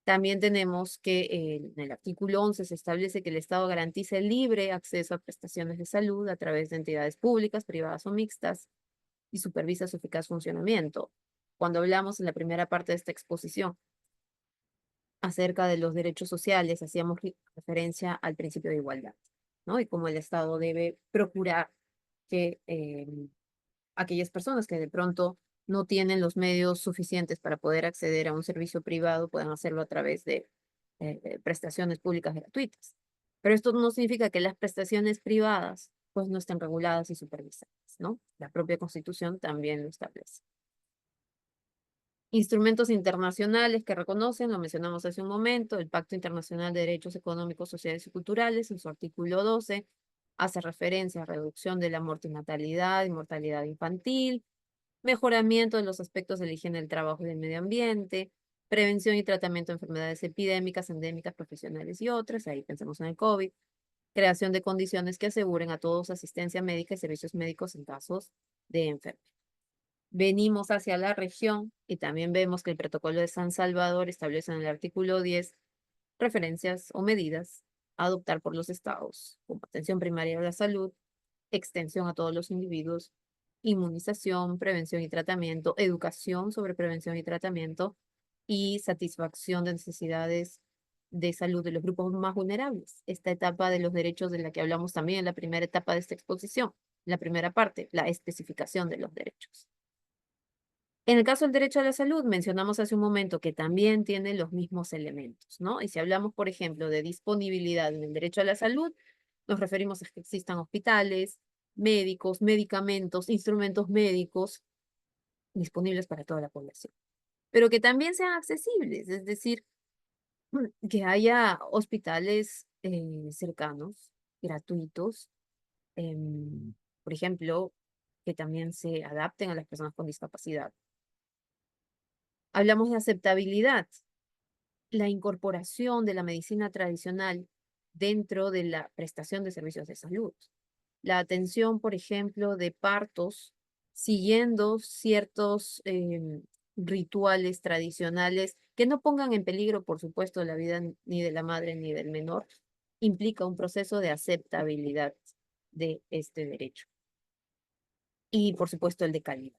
También tenemos que en el artículo 11 se establece que el Estado garantiza el libre acceso a prestaciones de salud a través de entidades públicas, privadas o mixtas y supervisa su eficaz funcionamiento. Cuando hablamos en la primera parte de esta exposición acerca de los derechos sociales, hacíamos referencia al principio de igualdad, ¿no? Y cómo el Estado debe procurar que aquellas personas que de pronto no tienen los medios suficientes para poder acceder a un servicio privado puedan hacerlo a través de prestaciones públicas gratuitas. Pero esto no significa que las prestaciones privadas pues no estén reguladas y supervisadas, ¿no? La propia Constitución también lo establece. Instrumentos internacionales que reconocen, lo mencionamos hace un momento, el Pacto Internacional de Derechos Económicos, Sociales y Culturales, en su artículo 12, hace referencia a reducción de la mortinatalidad y mortalidad infantil, mejoramiento de los aspectos de la higiene del trabajo y del medio ambiente, prevención y tratamiento de enfermedades epidémicas, endémicas, profesionales y otras, ahí pensamos en el COVID, creación de condiciones que aseguren a todos asistencia médica y servicios médicos en casos de enfermedad. Venimos hacia la región y también vemos que el protocolo de San Salvador establece en el artículo 10 referencias o medidas a adoptar por los estados, como atención primaria a la salud, extensión a todos los individuos, inmunización, prevención y tratamiento, educación sobre prevención y tratamiento y satisfacción de necesidades de salud de los grupos más vulnerables. Esta etapa de los derechos de la que hablamos también en la primera etapa de esta exposición, la primera parte, la especificación de los derechos. En el caso del derecho a la salud, mencionamos hace un momento que también tiene los mismos elementos, ¿no? Y si hablamos, por ejemplo, de disponibilidad en el derecho a la salud, nos referimos a que existan hospitales, médicos, medicamentos, instrumentos médicos disponibles para toda la población, pero que también sean accesibles, es decir, que haya hospitales cercanos, gratuitos, em, por ejemplo, que también se adapten a las personas con discapacidad. Hablamos de aceptabilidad, la incorporación de la medicina tradicional dentro de la prestación de servicios de salud. La atención, por ejemplo, de partos siguiendo ciertos rituales tradicionales que no pongan en peligro, por supuesto, la vida ni de la madre ni del menor, implica un proceso de aceptabilidad de este derecho. Y, por supuesto, el de calidad,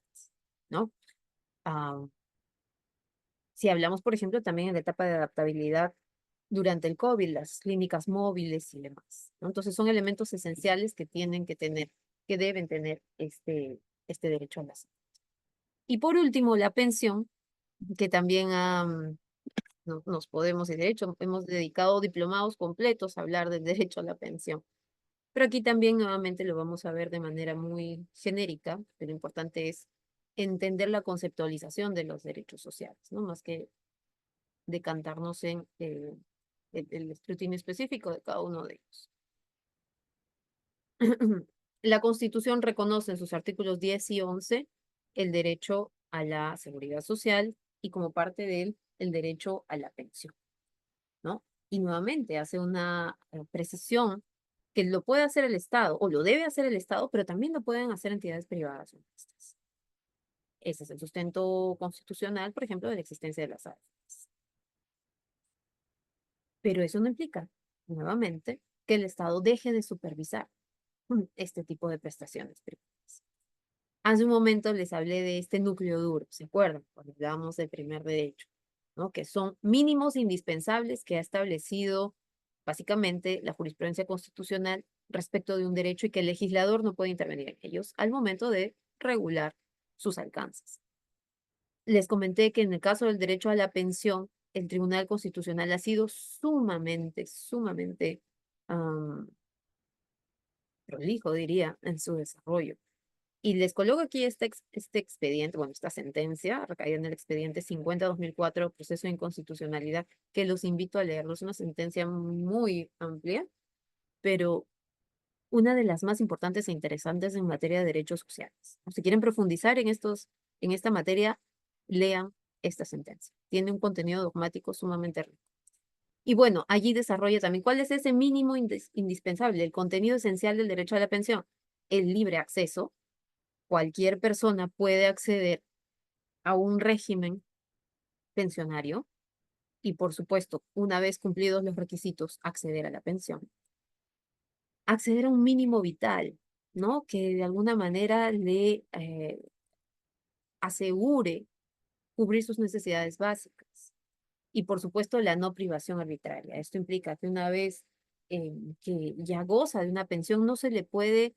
¿no? Ah, si hablamos, por ejemplo, también en la etapa de adaptabilidad durante el COVID, las clínicas móviles y demás, ¿no? Entonces son elementos esenciales que tienen que tener, que deben tener este derecho a la salud. Y por último, la pensión, que también nos podemos, y de hecho hemos dedicado diplomados completos a hablar del derecho a la pensión. Pero aquí también nuevamente lo vamos a ver de manera muy genérica, pero lo importante es entender la conceptualización de los derechos sociales, ¿no? Más que decantarnos en el escrutinio específico de cada uno de ellos. La Constitución reconoce en sus artículos 10 y 11 el derecho a la seguridad social y como parte de él el derecho a la pensión, ¿no? Y nuevamente hace una precisión que lo puede hacer el Estado o lo debe hacer el Estado, pero también lo pueden hacer entidades privadas o mixtas. Ese es el sustento constitucional, por ejemplo, de la existencia de las AFPs. Pero eso no implica, nuevamente, que el Estado deje de supervisar este tipo de prestaciones privadas. Hace un momento les hablé de este núcleo duro, ¿se acuerdan? Cuando hablábamos del primer derecho, ¿no? Que son mínimos indispensables que ha establecido básicamente la jurisprudencia constitucional respecto de un derecho y que el legislador no puede intervenir en ellos al momento de regular sus alcances. Les comenté que en el caso del derecho a la pensión, el Tribunal Constitucional ha sido sumamente prolijo, diría, en su desarrollo. Y les coloco aquí este expediente, bueno, esta sentencia, recaída en el expediente 50-2004, proceso de inconstitucionalidad, que los invito a leerlo. Es una sentencia muy amplia, pero una de las más importantes e interesantes en materia de derechos sociales. Si quieren profundizar en esta materia, lean esta sentencia. Tiene un contenido dogmático sumamente rico. Y bueno, allí desarrolla también cuál es ese mínimo indispensable, el contenido esencial del derecho a la pensión, el libre acceso. Cualquier persona puede acceder a un régimen pensionario y, por supuesto, una vez cumplidos los requisitos, acceder a la pensión. Acceder a un mínimo vital, ¿no? Que de alguna manera le asegure cubrir sus necesidades básicas. Y, por supuesto, la no privación arbitraria. Esto implica que una vez que ya goza de una pensión, no se le puede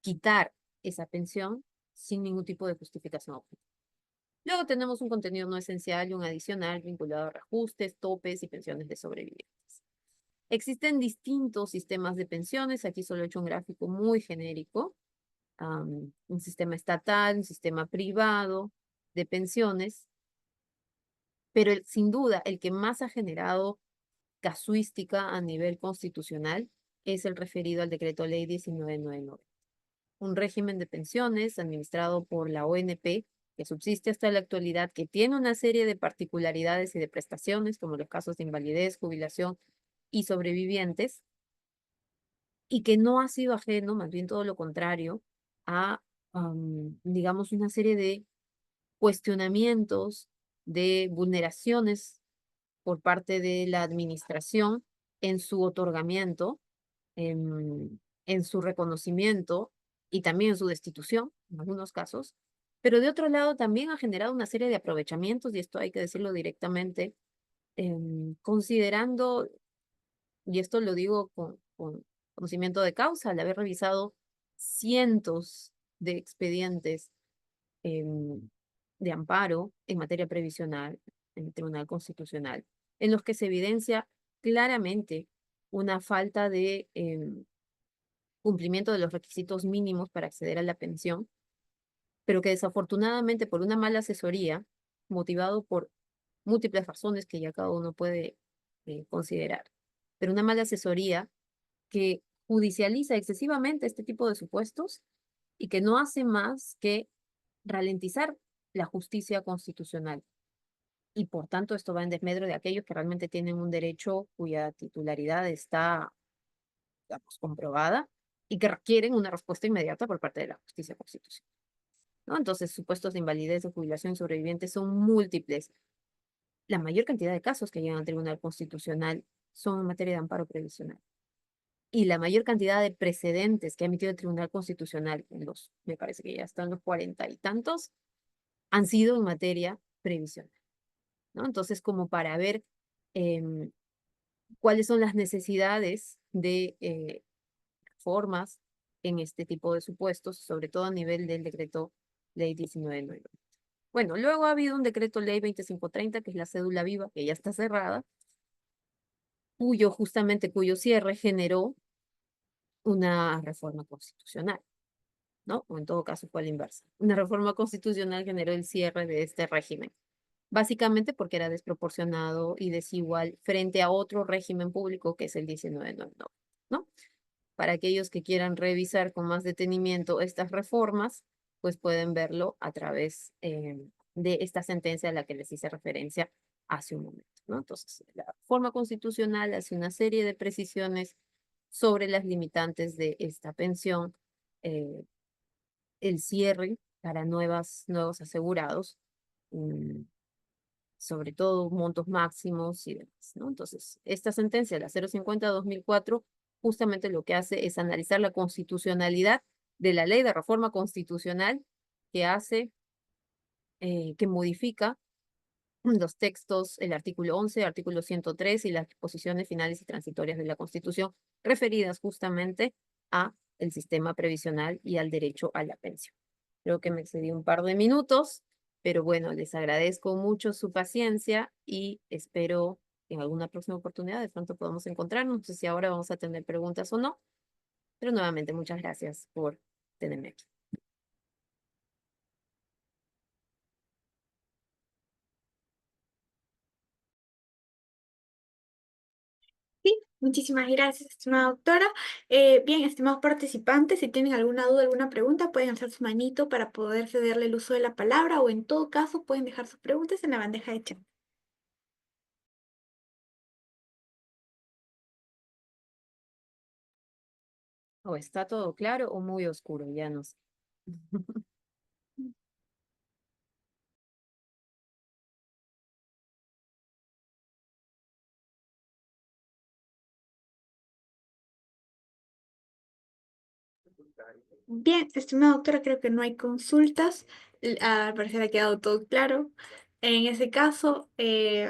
quitar esa pensión sin ningún tipo de justificación objetiva. Luego tenemos un contenido no esencial y un adicional vinculado a reajustes, topes y pensiones de sobrevivientes. Existen distintos sistemas de pensiones. Aquí solo he hecho un gráfico muy genérico. Un sistema estatal, un sistema privado de pensiones. Pero sin duda, el que más ha generado casuística a nivel constitucional es el referido al Decreto Ley 1999. Un régimen de pensiones administrado por la ONP, que que subsiste hasta la actualidad, que tiene una serie de particularidades y de prestaciones, como los casos de invalidez, jubilación y sobrevivientes, y que no ha sido ajeno, más bien todo lo contrario, a, digamos, una serie de cuestionamientos, de vulneraciones por parte de la administración en su otorgamiento, en su reconocimiento y también en su destitución, en algunos casos. Pero de otro lado también ha generado una serie de aprovechamientos, y esto hay que decirlo directamente, considerando, y esto lo digo con conocimiento de causa, al haber revisado cientos de expedientes em, de amparo en materia previsional en el Tribunal Constitucional, en los que se evidencia claramente una falta de cumplimiento de los requisitos mínimos para acceder a la pensión, pero que desafortunadamente por una mala asesoría, motivado por múltiples razones que ya cada uno puede considerar, pero una mala asesoría que judicializa excesivamente este tipo de supuestos y que no hace más que ralentizar la justicia constitucional. Y por tanto esto va en desmedro de aquellos que realmente tienen un derecho cuya titularidad está, digamos, comprobada y que requieren una respuesta inmediata por parte de la justicia constitucional, ¿no? Entonces, supuestos de invalidez, de jubilación y sobrevivientes son múltiples. La mayor cantidad de casos que llegan al Tribunal Constitucional son en materia de amparo previsional. Y la mayor cantidad de precedentes que ha emitido el Tribunal Constitucional, me parece que ya están los 40 y tantos, han sido en materia previsional, ¿no? Entonces, como para ver em, cuáles son las necesidades de reformas en este tipo de supuestos, sobre todo a nivel del decreto ley 1990. Bueno, luego ha habido un decreto ley 2530, que es la cédula viva, que ya está cerrada, cuyo cierre generó una reforma constitucional, ¿no? O en todo caso fue a la inversa. Una reforma constitucional generó el cierre de este régimen, básicamente porque era desproporcionado y desigual frente a otro régimen público que es el 1999, ¿no? Para aquellos que quieran revisar con más detenimiento estas reformas, pues pueden verlo a través de esta sentencia a la que les hice referencia hace un momento, ¿no? Entonces, la reforma constitucional hace una serie de precisiones sobre las limitantes de esta pensión, eh, el cierre para nuevos asegurados, mm, sobre todo montos máximos y demás, ¿no? Entonces, esta sentencia, la 050-2004, justamente lo que hace es analizar la constitucionalidad de la ley de reforma constitucional que hace, que modifica los textos, el artículo 11, el artículo 103 y las disposiciones finales y transitorias de la Constitución, referidas justamente a el sistema previsional y al derecho a la pensión. Creo que me excedí un par de minutos, pero bueno, les agradezco mucho su paciencia y espero que en alguna próxima oportunidad de pronto podamos encontrarnos. No sé si ahora vamos a tener preguntas o no, pero nuevamente muchas gracias por tenerme aquí. Sí, muchísimas gracias, estimada doctora. Bien, estimados participantes, si tienen alguna duda, alguna pregunta, pueden alzar su manito para poder cederle el uso de la palabra o en todo caso pueden dejar sus preguntas en la bandeja de chat. O está todo claro o muy oscuro, ya no sé. Bien, estimada doctora, creo que no hay consultas. Al parecer ha quedado todo claro. En ese caso,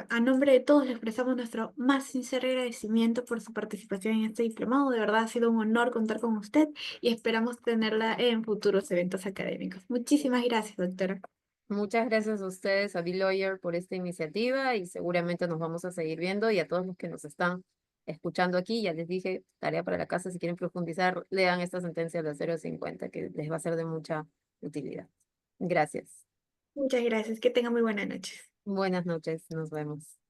a nombre de todos, le expresamos nuestro más sincero agradecimiento por su participación en este diplomado. De verdad ha sido un honor contar con usted y esperamos tenerla en futuros eventos académicos. Muchísimas gracias, doctora. Muchas gracias a ustedes, a B-Lawyer, por esta iniciativa y seguramente nos vamos a seguir viendo y a todos los que nos están escuchando aquí, ya les dije, tarea para la casa, si quieren profundizar, lean esta sentencia de la 050 que les va a ser de mucha utilidad. Gracias. Muchas gracias. Que tenga muy buena noche. Buenas noches, nos vemos.